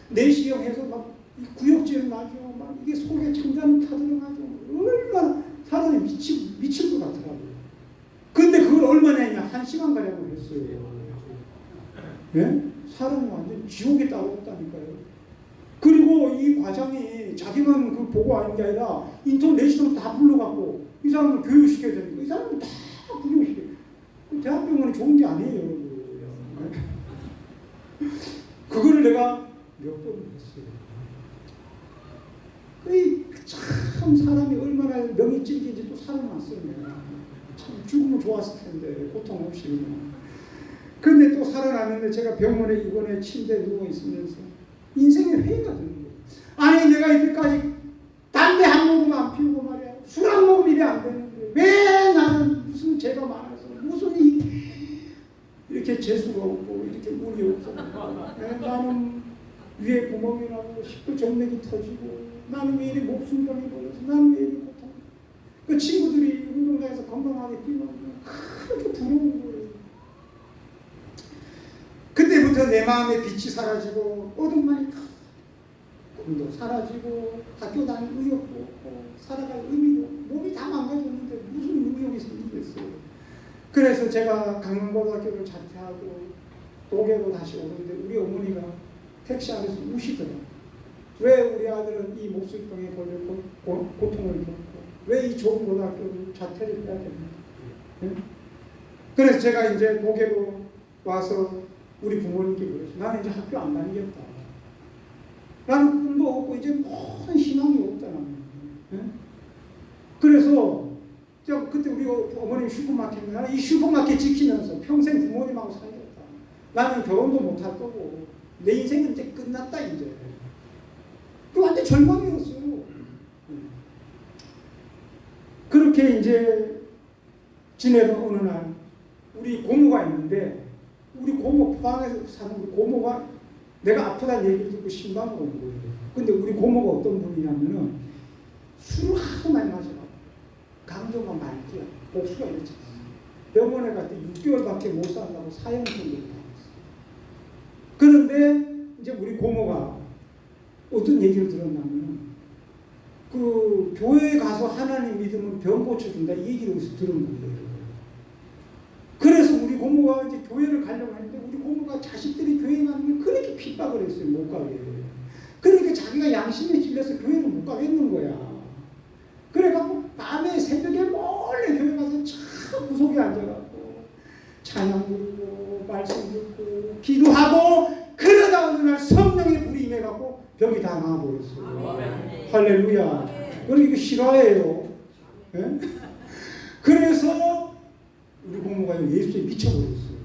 내시경 해서 막 구역질 나죠. 막 이게 속에 창자는 타들어가죠. 얼마나 사람이 미칠 것 같더라고요. 근데 그걸 얼마나 했냐? 1시간가량을 했어요. 예? 사람이 완전 지옥에 따로 없다니까요. 그리고 이 과장이 자기만 그 보고 하는 게 아니라 인터넷으로 다 불러갖고 이 사람을 교육시켜야 되니까 이 사람을 다 교육시켜요. 대학병원이 좋은 게 아니에요, 여러분. 그거를 내가 몇 번 했어요. 참 사람이 얼마나 명이 찔긴지 또 살아났어요. 참 죽으면 좋았을 텐데 고통 없이. 그런데 또 살아났는데 제가 병원에 입원해 침대에 누워 있으면서 인생의 회의가 드는 거예요. 아니 내가 이때까지 담배 한 모금 안 피우고 말이야, 술 한 모금 이래 안 되는데 왜 나는 무슨 죄가 많아서 무슨 이렇게 재수가 없고 이렇게 운이 없어. 나는 위에 구멍이 나고 식도 정맥이 터지고 나는 왜 이리 목숨병이 걸려서 나는 왜 이리 고통. 그 친구들이 운동장에서 건강하게 뛰면 그렇게 부러운 거예요. 그때부터 내 마음의 빛이 사라지고 어둠만이 다 꿈도 사라지고 학교 다닐 의욕도 없고 살아갈 의미도 없고 몸이 다 망가졌는데 무슨 의욕이 생기겠어요. 그래서 제가 강릉고등학교를 자퇴하고 도계로 다시 오는데 우리 어머니가 택시 안에서 우시더라고요. 왜 우리 아들은 이 목술병에 걸려 고통을 겪고 왜 이 좋은 고등학교를 자퇴를 해야 됩니까? 네? 그래서 제가 이제 도계로 와서 우리 부모님께 그랬어요. 나는 이제 학교 안 다니겠다. 나는 꿈도 없고 이제 모든 희망이 없다. 네? 그래서 그때 우리 어머님 슈퍼마켓, 나는 이 슈퍼마켓 지키면서 평생 부모님하고 살겠다. 나는 결혼도 못할 거고 내 인생은 이제 끝났다 이제. 그 완전 절망이었어요. 그렇게 이제 지내던 어느 날 우리 고모가 있는데 우리 고모 포항에서 사는 우리 고모가 내가 아프다는 얘기를 듣고 신방으로 온 거예요. 근데 우리 고모가 어떤 분이냐면은 술을 하도 많이 마셔가지고 강도가 말기야 복수가 이렇지. 병원에 갔을 때 6개월밖에 못 산다고 사형선고를 받았어요. 그런데 이제 우리 고모가 어떤 얘기를 들었냐면 그 교회에 가서 하나님 믿으면 병 고쳐준다 이 얘기를 어디서 들은 거예요. 그래서 우리 고모가 이제 교회를 가려고 하는데 우리 고모가 자식들이 교회 가는 걸 그렇게 핍박을 했어요. 못 가게. 그러니까 자기가 양심에 찔려서 교회를 못 가겠는 거야. 그래갖고 밤에 새벽에 몰래 교회 가서 참 구석에 앉아갖고 찬양 부르고 말씀 듣고 기도하고 그러다 어느 날 성령의 불이 임해갖고 병이 다 나아버렸어요. 할렐루야. 여러분 이거 실화예요. 네? 그래서 우리 고모가 예수에 미쳐버렸어요.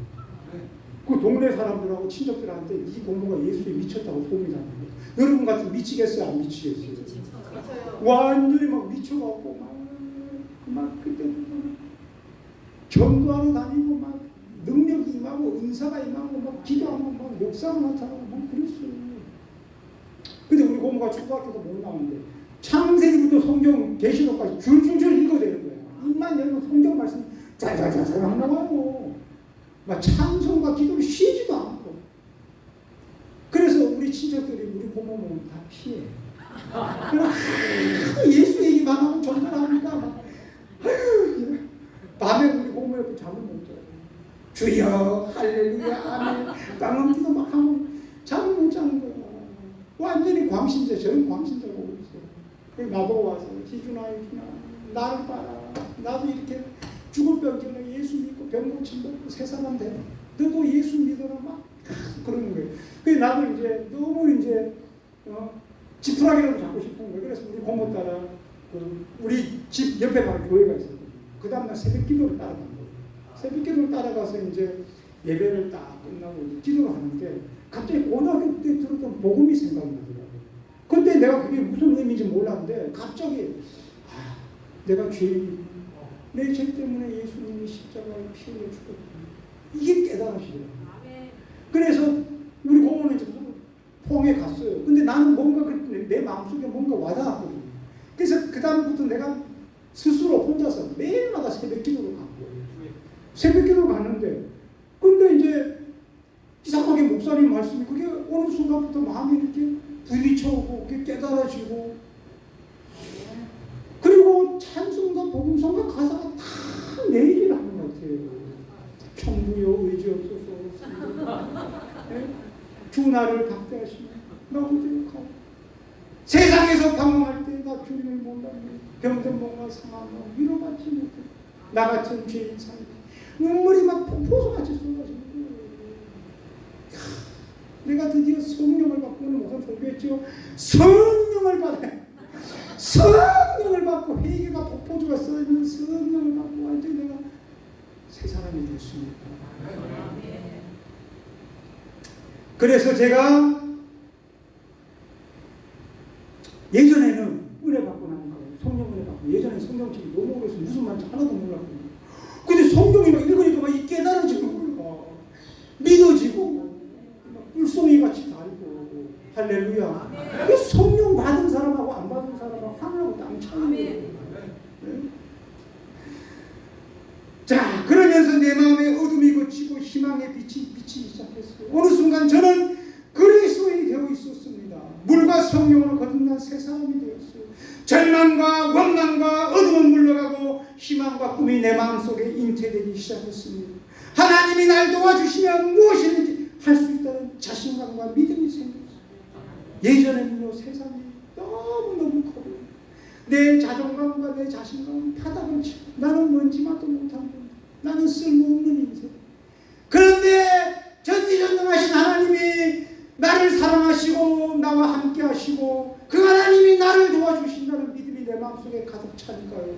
그 동네 사람들하고 친척들한테 이 고모가 예수에 미쳤다고 소문이 났는데 여러분 같으면 미치겠어요? 안 미치겠어요? 완전히 막 미쳐갖고 막 그때 전도하러 다니고 막 능력이 임하고 은사가 임하고 막 기도하고 막 역사가 나타나고 막 그랬어요. 근데 우리 고모가 초등학교도 못 나오는데 창세기부터 성경 계시록까지 줄줄줄 읽어대는 거야. 입만 열면 성경 말씀 자자자자 나와요. 막 찬송과 기도를 쉬지도 않고. 그래서 우리 친척들이 우리 고모는 다 피해. 예수 얘기만 하고 전도를 하니까 막 아유, 밤에 우리 고모 옆에 잠을 못 자요. 주여 할렐루야 아멘 방언기도 막 하고 잠을 못 자는 거야. 완전히 광신자. 저는 광신자가 없어요. 나보고 와서 희준아 나를 봐라. 나도 이렇게 죽을 병전에 예수 믿고 병 고침 먹고 새 사람 되네. 너도 예수 믿어라 막 그러는 거예요. 그래서 나도 이제 너무 이제 지푸라기라도 잡고 싶은 거예요. 그래서 우리 고모 따라 우리 집 옆에 바로 교회가 있었거든요. 그 다음날 새벽 기도를 따라간 거예요. 새벽 기도를 따라가서 이제 예배를 딱 끝나고 이제 기도를 하는데 갑자기 고등학교 때 들었던 복음이 생각이 나더라고요. 근데 내가 그게 무슨 의미인지 몰랐는데 갑자기 내가 죄인이고 내 죄 때문에 예수님이 십자가에 피 흘려 죽었구나. 이게 깨달아지더라고요. 그래서 우리 고모는 이제 포항에 갔어요. 근데 나는 뭔가 내 마음속에 뭔가 와닿았거든요. 그래서 그 다음부터 내가 스스로 혼자서 매일마다 새벽 기도를 간 거예요. 새벽 기도를 갔는데 근데 이제 이상하게 목사님 말씀이 그게 어느 순간부터 마음이 이렇게 부딪혀오고 그게 깨달아지고 그리고 찬송과 복음성과 가사가 다 내 얘기를 하는 것 같아요. 천부여 의지없소서 주 나를 박대하시며 나 오죽하고 세상에서 방황할 때 나 주님을 몰랐네. 병든 몸과 상하며 위로받지 못해 나 같은 죄인 살기 눈물이 막 폭포수같이 쏟아지는 거예요. 내가 드디어 성령을 받고 오늘 무슨 소리했죠? 성령을 받아요. 성령을 받고 회개가 폭포주가 써있는 성령을 받고 완전히 내가 새 사람이 됐습니다. 그래서 제가 예전에는 은혜 받고 나는 거예요. 성령 은혜 받고 예전에 성경책이 너무 오래서 무슨 말인지 하나도 몰랐거든요. 근데 성경이 막 읽으니까 막 깨달아지고 믿어지고 꿀송이같이 달고 할렐루야. 그 성령 받은 사람하고 안 받은 사람하고 하늘하고 땅 차이예요. 자, 그러면서 내 마음에 어둠이 걷히고 희망의 빛이 비치기 시작했어요. 어느 순간 저는 그리스도인이 되어 있었습니다. 물과 성령으로 거듭난 새 사람이 되었어요. 절망과 원망과 어둠은 물러가고 희망과 꿈이 내 마음속에 잉태되기 시작했습니다. 하나님이 날 도와주시면 무엇이든지 할 수 있다는 자신감과 믿음이 생겼어요. 예전에는요 세상이 너무너무 커요. 내 자존감과 내 자신감은 바닥을 치고 나는 먼지만도 못한 분, 나는 쓸모없는 인생. 그런데 전지전능하신 하나님이 나를 사랑하시고 나와 함께 하시고 그 하나님이 나를 도와주신다는 믿음이 내 마음속에 가득 차니까요.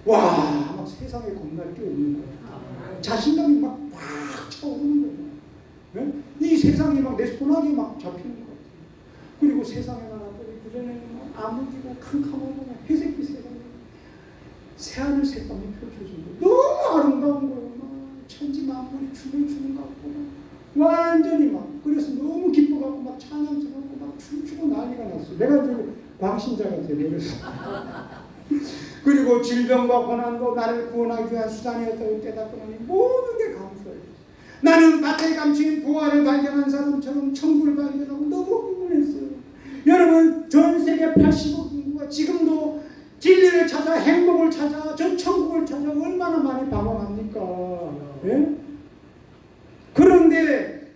와, 막 세상에 겁날 게 없는 거예요. 자신감이 막 팍 차오르는 거예요. 네? 이 세상 세상이 막 내 손아귀에 막 잡히는 것 같아요. 그리고 세상에 나갔더니 그전에는 아무기고 캄캄하고 회색빛 세상에 새하늘 색감이 펼쳐지고 너무 아름다운 거예요. 막 천지 만물이 춤을 추는 것 같고 막 완전히 막 그래서 너무 기뻐갖고 막 찬양스럽고 막 춤추고 난리가 났어요. 내가 이제 광신자가 되버렸어. 그리고 질병과 고난도 나를 구원하기 위한 수단이었다고 깨닫고 나니 모든 게 감사해요. 나는 밭에 감춘 보화를 발견한 사람처럼 천국을 발견하고 너무 흥분했어요. 여러분 전 세계 80억 인구가 지금도 진리를 찾아 행복을 찾아 저 천국을 찾아 얼마나 많이 방황합니까? 예? 그런데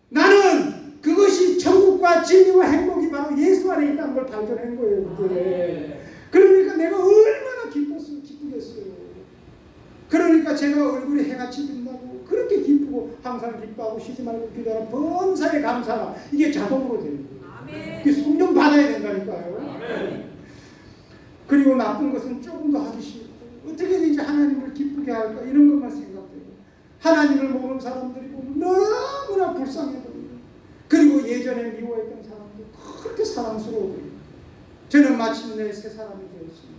나는 그것이 천국과 진리와 행복이 바로 예수 안에 있다는 걸 발견한 거예요. 그때. 그러니까 내가 얼마나 기쁘겠어요. 그러니까 제가 얼굴이 해같이 빛나고 그렇게 기쁘고 항상 기뻐하고 쉬지 말고 기도하는 범사에 감사라. 이게 자동으로 되는 거예요. 그 성령 받아야 된다니까요. 그리고 나쁜 것은 조금 더 하기 싫고 어떻게든지 하나님을 기쁘게 할까 이런 것만 생각해요. 하나님을 모르는 사람들이 보면 너무나 불쌍해 보여요. 그리고 예전에 미워했던 사람들 그렇게 사랑스러워 보여요. 저는 마침내 새 사람이 되었습니다.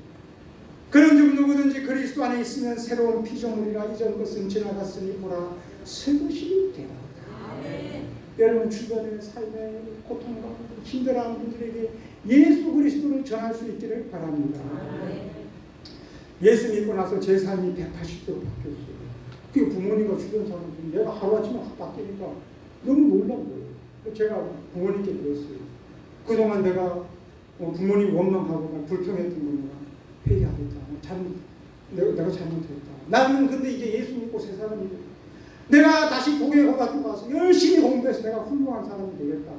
그런즉 누구든지 그리스도 안에 있으면 새로운 피조물이라 이전 것은 지나갔으니 보라 새 것이 되었다. 여러분 주변의 삶의 고통과 힘들어하는 분들에게 예수 그리스도를 전할 수 있기를 바랍니다. 예수 믿고 나서 제 삶이 180도로 바뀌었어요. 그 부모님과 주변 사람들이 내가 하루아침에 확 바뀌니까 너무 놀란 거예요. 제가 부모님께 그랬어요. 그동안 내가 부모님 원망하고 불평했던 거니까 회개하겠다. 내가 잘못했다. 나는 근데 이제 예수 믿고 새 사람이 됐다. 내가 다시 고등학교 가서 열심히 공부해서 내가 훌륭한 사람이 되겠다.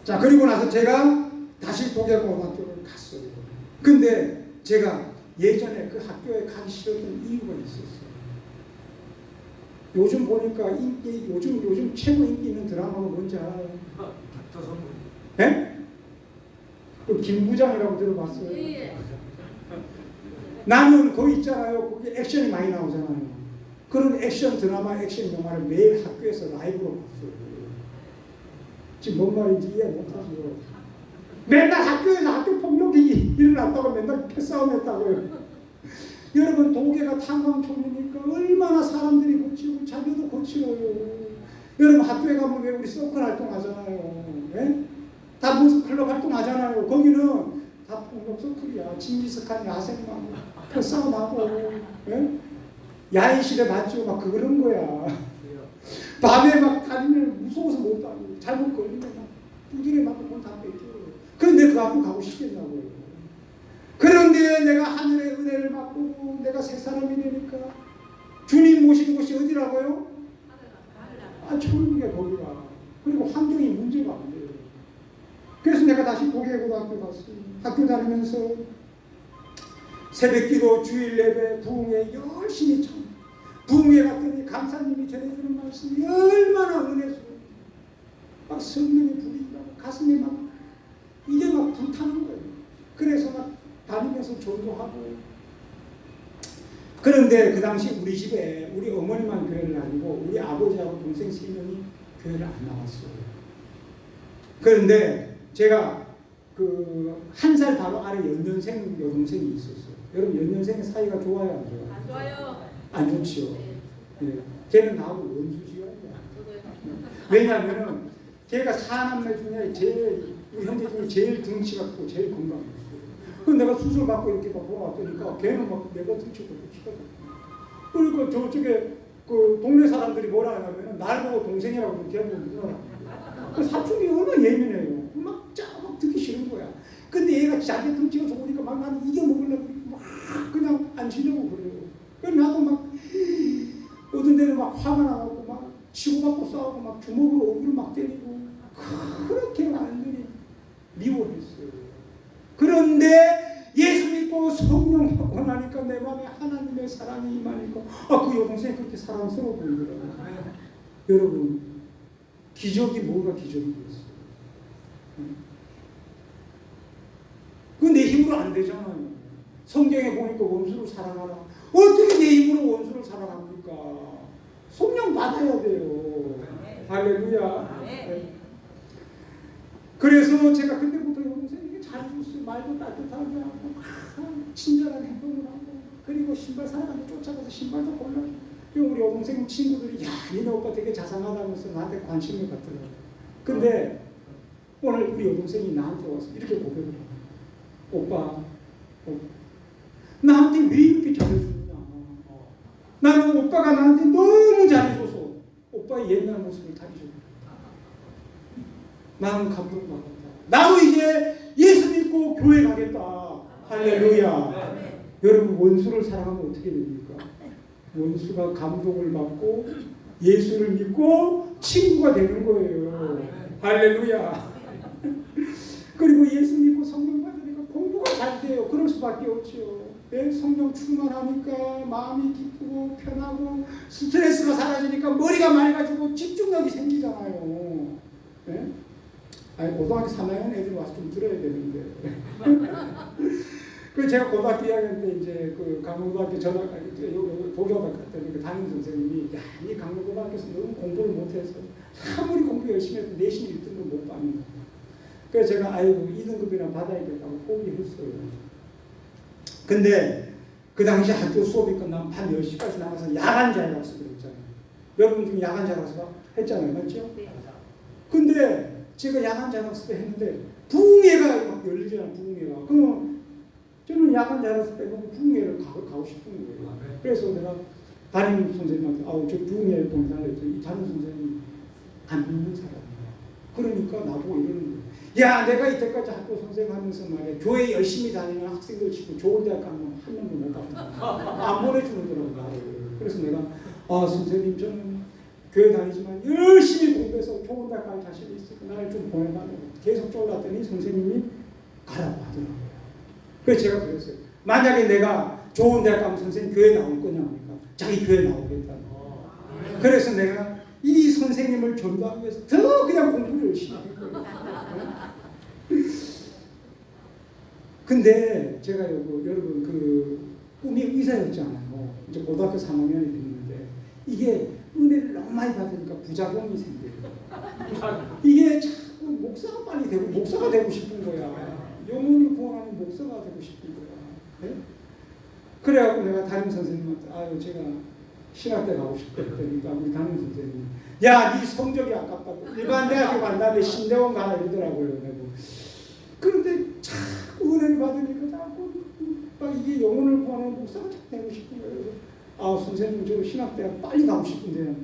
자, 그리고 나서 제가 다시 고등학교를 갔어요. 근데 제가 예전에 그 학교에 가기 싫었던 이유가 있었어요. 요즘 보니까 요즘 최고 인기 있는 드라마가 뭔지 알아요? 예? 그 김부장이라고 들어봤어요? 나는 거기 있잖아요. 거기 액션이 많이 나오잖아요. 그런 액션 드라마, 액션 영화를 매일 학교에서 라이브로 봤어요. 지금 뭔 말인지 이해 못하시죠? 맨날 학교에서 학교 폭력이 일어났다고 맨날 패싸움했다고요. 여러분 도계가 탄광촌이니까 얼마나 사람들이 거치고 자기도 거칠어요. 여러분 학교에 가면 왜 우리 서클 활동하잖아요. 네? 다 무슨 클럽 활동하잖아요. 거기는 다 폭력 서클이야. 징기스칸 야생하고 패싸움하고 네? 야인시대 봤죠? 막 그런 거야. 밤에 막 다니면 무서워서 못 다니고 잘못 걸리면 막 두드려 맞고 돈 다 뺏겨요. 그런데 그 학교 가고 싶겠냐고요. 그런데 내가 하늘의 은혜를 받고 내가 새 사람이 되니까 주님 모신 곳이 어디라고요? 천국의 거기라. 그리고 환경이 문제가 안 돼요. 그래서 내가 다시 도계고등학교 갔어요. 학교 다니면서 새벽기도, 주일 예배, 부흥회 열심히 참. 부흥회 갔더니 강사님이 전해주는 말씀이 얼마나 은혜스러워요. 막 성령의 불이 가슴에 막 이게 막 불타는 거예요. 그래서 막 다니면서 전도하고. 그런데 그 당시 우리 집에 우리 어머니만 교회를 다니고 우리 아버지하고 동생 3명이 교회를 안 나왔어요. 그런데 제가 그 1살 바로 아래 연년생 여동생이 있었어요. 여러분 연년생 사이가 좋아요, 안 좋아요? 안 좋아요. 안 좋지요. 네. 걔는 나하고 원수지간이야. 왜냐하면은 걔가 4남매 중에 제일 우리 형제 중에 제일 등치가 크고 제일 건강했어요. 그 내가 수술 받고 이렇게 막 보아왔더니까 걔는 막 내가 등치가 키가 작고. 그리고 저쪽에 그 동네 사람들이 뭐라 하냐면은 날 보고 동생이라고 걔하고 누나라고. 그 사춘기 얼마나 예민해요. 막 듣기 싫은 거야. 근데 얘가 자기 등치가 좋으니까 막 나는 이겨먹으려고 막 그냥 앉으려고 그래요. 그래서 나도 막 어떤 데는 막 화가 나고 막 치고받고 싸우고 막 주먹으로 얼굴을 막 때리고 그렇게 완전히 미워했어요. 그런데 예수 믿고 성령 받고 나니까 내 마음에 하나님의 사랑이 임하니까 그 여동생이 그렇게 사랑스러워 보이더라고요. 여러분 기적이 뭐가 기적이겠어요? 그건 내 힘으로 안 되잖아요. 성경에 보니까 원수를 사랑하라. 어떻게 내 힘으로 원수를 사랑합니까? 성령 받아야 돼요. 할렐루야. 네. 그래서 제가 그때부터 여동생에게 잘해줬어요. 말도 따뜻하게 하고 친절한 행동을 하고, 그리고 신발 사람한테 쫓아가서 신발도 골라주고. 우리 여동생 친구들이 야, 니네 오빠 되게 자상하다면서 나한테 관심을 갖더라고요. 근데 오늘 우리 여동생이 나한테 와서 이렇게 고백을 해요. 오빠, 나한테 왜 이렇게 잘해주느냐. 나는 오빠가 나한테 너무 잘해줘서 오빠의 옛날 모습을 다시 줘. 나는 감동받았다. 나도 이제 예수 믿고 교회 가겠다. 할렐루야. 여러분, 원수를 사랑하면 어떻게 됩니까? 원수가 감동을 받고 예수를 믿고 친구가 되는 거예요. 할렐루야. 그리고 예수 믿고 성령 받으니까 공부가 잘 돼요. 그럴 수밖에 없죠. 내 성령 충만하니까 마음이 기쁘고 편하고 스트레스가 사라지니까 머리가 맑아지고 집중력이 생기잖아요. 네? 아니, 고등학교 3학년 애들 와서 좀 들어야 되는데. 그 제가 고등학교 2학년 때 이제 그 강릉고등학교 도교고등학교 갔더니 그 담임 선생님이 야, 이 강릉고등학교에서 너무 공부를 못해서 아무리 공부 열심히 해도 내신 1등을 못 받는다. 그래서 제가 아이고 2등급이나 받아야겠다고 포기했어요. 근데 그 당시 학교 수업이 끝나면 밤 10시까지 나가서 야간 자율학습을 했잖아요. 여러분 중에 야간 자율학습 했잖아요. 맞죠? 네. 근데 제가 야간 자율학습을 했는데 부흥회가 막 열리잖아요. 부흥회가. 그럼 저는 야간 자율학습 빼고 부흥회를 가고 싶은 거예요. 그래서 내가 담임 선생님한테 저 부흥회를 보내달라 했더니 이 담임 선생님이 안 믿는 사람이야. 그러니까 나보고 이러는 거예요. 야, 내가 이때까지 학교 선생하면서 말이야, 교회 열심히 다니는 학생들 치고 좋은 대학 가면 한 명도 못 갔다. 안 보내주는 나를. 그래서 내가 선생님, 저는 교회 다니지만 열심히 공부해서 좋은 대학 갈 자신이 있으니까 나를 좀 보내달라고 계속 쫄랐더니 선생님이 가라고 하더라고요. 그래서 제가 그랬어요. 만약에 내가 좋은 대학 가면 선생님 교회 나올 거냐 하니까 자기 교회 나오겠다고. 그래서 내가 이 선생님을 전도하기 위해서 더 그냥 공부를 열심히 했거든요. 근데 제가 여러분 그 꿈이 의사였잖아요. 이제 고등학교 3학년이 됐는데 이게 은혜를 너무 많이 받으니까 부작용이 생겨요. 이게 자꾸 목사가 빨리 되고 목사가 되고 싶은 거야. 영혼을 구원하는 목사가 되고 싶은 거야. 네? 그래갖고 내가 담임 선생님한테 제가 신학대 가고 싶다 했더니까 우리 담임 선생님이 야, 네 성적이 아깝다고 일반 대학교 간 다음에 신대원 가라 이러더라고요. 그런데 자꾸 은혜를 받으니까 자꾸 막 이게 영혼을 구하는 목사가 자꾸 되고 싶은 거예요. 선생님 저 신학대학 빨리 가고 싶은데 그러니까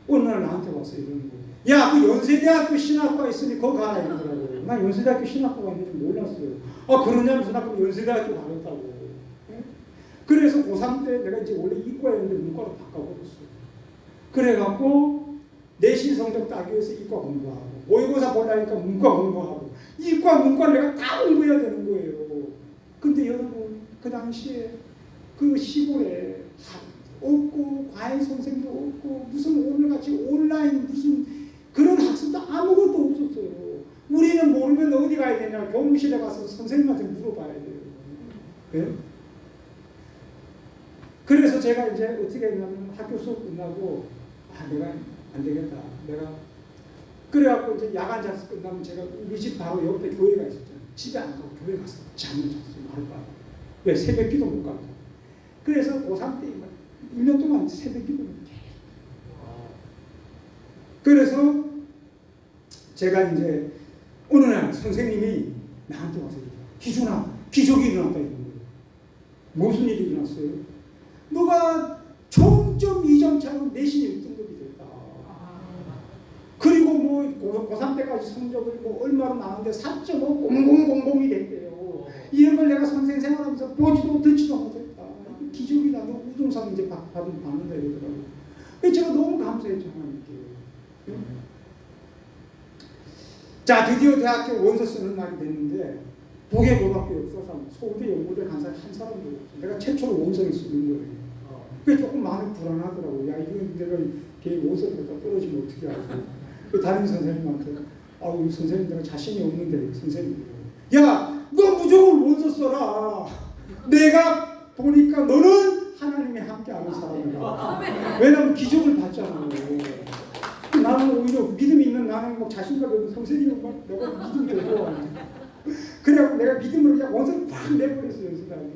어느 날 나한테 와서 이러는 거예요. 야, 그 연세대학교 신학과 있으니 거기 가라 이러더라고요. 난 연세대학교 신학과가 있는지 몰랐어요. 그러냐면서 나 그럼 연세대학교 가겠다고. 네? 그래서 고3 때 내가 이제 원래 이과였는데 문과로 바꿔버렸어요. 그래갖고 내신 성적 따기 위해서 이과 공부하고 모의고사 보려니까 문과 공부하고 이과 문과를 내가 다 공부해야 되는 거예요. 근데 여러분 그 당시에 그 시골에 없고 과외 선생도 없고 무슨 오늘같이 온라인 무슨 그런 학습도 아무것도 없었어요. 우리는 모르면 어디 가야 되냐, 교무실에 가서 선생님한테 물어봐야 돼요. 네? 그래서 제가 이제 어떻게 했냐면 학교 수업 끝나고 내가 안 되겠다. 내가 그래갖고 이제 야간 자습 끝나면 제가 우리 집 바로 옆에 교회가 있었잖아요. 집에 안 가고 교회 가서 잠을 잤어요. 하룻밤. 왜? 새벽 기도 못 가고. 그래서 고3 때 1년 동안 새벽 기도를 그래서 제가 이제 어느 날 선생님이 나한테 와서 희준아, 기적이 일어났다 이런 거예요. 무슨 일이 일어났어요? 너가 총점 2점 차로 내신 1등급이 됐다. 그리고 뭐 고3 때까지 성적을 뭐 얼마로 나왔는데 4.50000이 됐대요. 이런 걸 내가 선생 생활하면서 보지도 듣지도 못했다. 기적이다. 너 우등상 이제 받는다 이러더라고요. 제가 너무 감사했죠. 하나님께. 자, 드디어 대학교 원서 쓰는 날이 됐는데 북의 고등학교에 없어서 서울대 연구대 간 사람 한 사람도 없어. 내가 최초로 원서를 쓰는 거예요. 그게 조금 마음이 불안하더라고요. 야, 이거 내가 걔 원서를 갖다 떨어지면 어떻게 하지? 그 담임 선생님한테 우리 선생님 내가 자신이 없는데 선생님 야, 너 무조건 원서 써라. 내가 보니까 너는 하나님이 함께하는 사람이다. 왜냐하면 기적을 봤잖아요. 나는 오히려 믿음이 있는 나는 막 자신감 없는 선생님은 막 내가 믿음 되고 그래갖고 내가 믿음으로 그냥 원서를 팍 내버렸어요.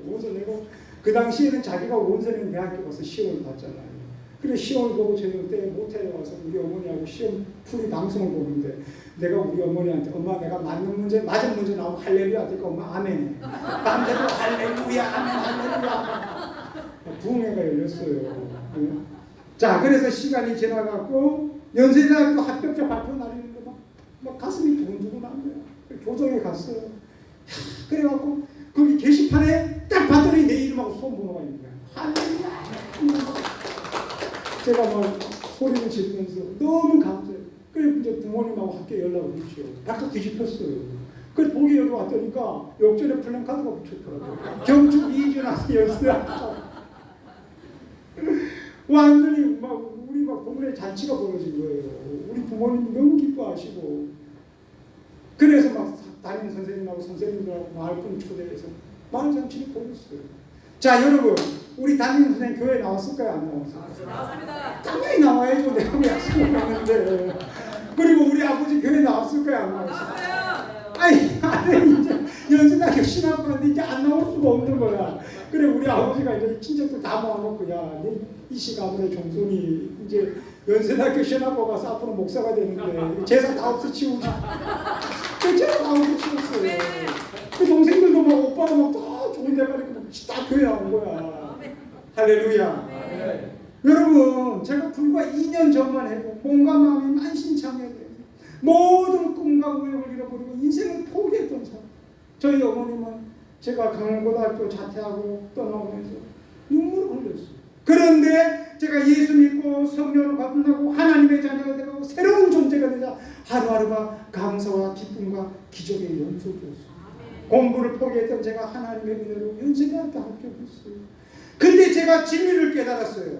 원서 내고 그 당시에는 자기가 원서는 대학교 가서 시험을 봤잖아요. 그래 시험을 보고 저녁 때 모텔에 와서 우리 어머니하고 시험 풀이 방송을 보는데 내가 우리 어머니한테 엄마 내가 맞는 문제 맞은 문제 나오면 할렐루야 하니까 엄마 아멘. 밤새도 할렐루야 아멘 할렐루야. 부흥회가 열렸어요. 자 그래서 시간이 지나갔고 연세대학교 합격자 발표 날이는데 막 가슴이 두근두근 한 거야. 교정에 갔어요. 그래갖고 거기 게시판에 딱 봤더니 내 이름하고 수험번호가 있는 거야. 할렐루야. 제가 막 소리를 지르면서 너무 감사해요. 그래서 이제 부모님하고 학교에 연락을 했죠. 박수 뒤집혔어요. 그래서 보기 여기 왔더니까 역전에 플랜카드가 붙였더라고요. 경축 이준학 연수학. 완전히 막 우리 막 부모의 잔치가 벌어진 거예요. 우리 부모님이 너무 기뻐하시고 그래서 막 담임 선생님하고 선생님들하고 마을분 초대해서 마을 잔치를 벌였어요. 자 여러분 우리 담임 선생님 교회 나왔을까요? 안 나왔을까요? 나왔습니다. 당연히 나와야죠. 내가 왜 약속을 하는데. 그리고 우리 아버지 교회 나왔을까요? 안 나왔을까요? 아니 이제 연세대학교 신학부인데 이제 안 나올 수가 없는 거야. 그래 우리 아버지가 이제 친척들 다 모아놓고 야 이씨 가문의 종손이 이제 연세대학교 신학부 가서 앞으로 목사가 되는데 제사 다 없애치우자. 그 제사 다 없애치웠어요. 그 동생들도 막 오빠가 막 다 좋은 데 가니까 다 교회 나온 거야. 할렐루야. 여러분 제가 불과 2년 전만 해도 몸과 마음이 만신창이해요. 모든 꿈과 의욕을 잃어버리고 인생을 포기했던 사람. 저희 어머님은 제가 강원고등학교 자퇴하고 떠나오면서 눈물을 흘렸어요. 그런데 제가 예수 믿고 성령을 받는다고 하나님의 자녀가 되고 새로운 존재가 되자 하루하루가 감사와 기쁨과 기적의 연속이었어요. 공부를 포기했던 제가 하나님의 은혜로 연세대학교 합격했어요. 근데 제가 진리를 깨달았어요.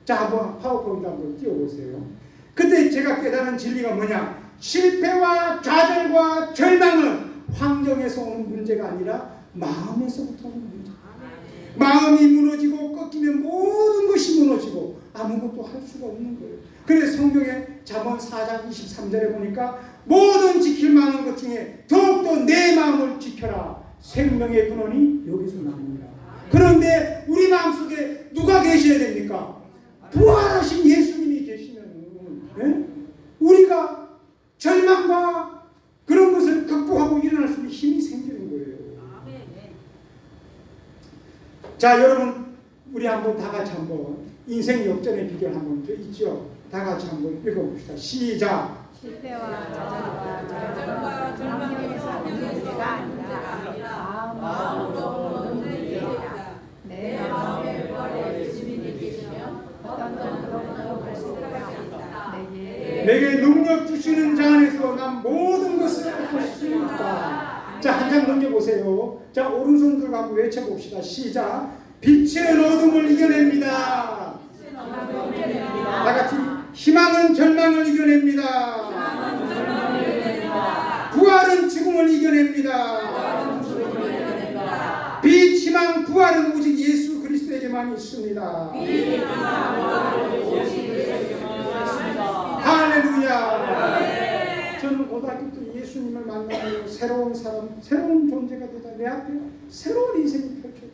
자 한번 파워포인트 한번 띄워보세요. 그때 제가 깨달은 진리가 뭐냐? 실패와 좌절과 절망은 환경에서 오는 문제가 아니라 마음에서부터 오는 문제. 마음이 무너지고 꺾이면 모든 것이 무너지고 아무것도 할 수가 없는 거예요. 그래서 성경에 잠언 4장 23절에 보니까 모든 지킬 만한 것 중에 더욱더 내 마음을 지켜라. 생명의 근원이 여기서 나옵니다. 그런데 우리 마음속에 누가 계셔야 됩니까? 부활하신 예수님이 계시면 네? 우리가 절망과 그런 것을 극복하고 일어날 수 있는 힘이 생기는 거예요. 자 여러분 우리 한번 다 같이 한번 인생 역전의 비결 한번 있죠. 다 같이 한번 읽어봅시다. 시작. 실패와 좌절과 절망에서 오는 문제가 아니라 마음으로 오는 문제이다. 내 마음의 부활에 예수님이 계시면 어떤 것으로도 발생하지 않다. 내게 능력 주시는 자 안에서 난 모든 것을 할 수 있다. 자 한 장 넘겨보세요. 자 오른손 들고 한번 외쳐봅시다. 시작. 빛은 어둠을 이겨냅니다. 다 같이 희망은 절망을 이겨냅니다. 부활은 죽음을 이겨냅니다. 빛, 희망, 부활은 오직 예수 그리스도에게만 있습니다. 할렐루야. 저는 고등학교 때 예수님을 만나고 새로운 사람, 새로운 존재가 되다 내 앞에 새로운 인생이 펼쳐졌어요.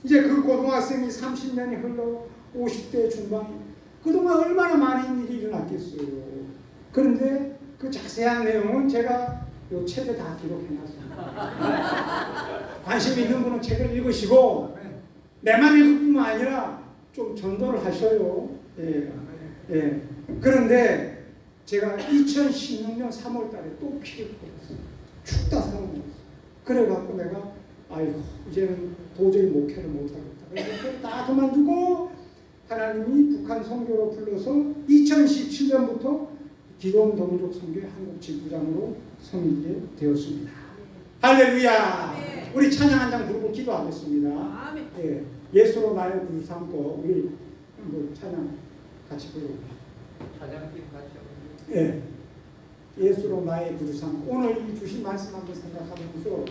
이제 그 고등학생이 30년이 흘러 50대 중반이 그동안 얼마나 많은 일이 일어났겠어요. 그런데 그 자세한 내용은 제가 요 책에 다 기록해놨습니다. 관심 있는 분은 책을 읽으시고 내만 읽을 뿐만 아니라 좀 전도를 하셔요. 예. 예. 그런데 제가 2016년 3월 달에 또 피를 토했어요. 죽다 살아났어요. 그래갖고 내가 아이고 이제는 도저히 목회를 못하겠다. 그래서 목회를 다 그만두고 하나님이 북한 선교로 불러서 2017년부터 기동 동족 선교의 한국 지부장으로 섬기게 되었습니다. 할렐루야. 우리 찬양 한 장 부르고 기도하겠습니다. 예, 예수로 나의 부르 삼고 우리 찬양 같이 부르고. 찬양팀 같이. 예, 예수로 나의 부르 삼고 오늘 이 주신 말씀 한번 생각하면서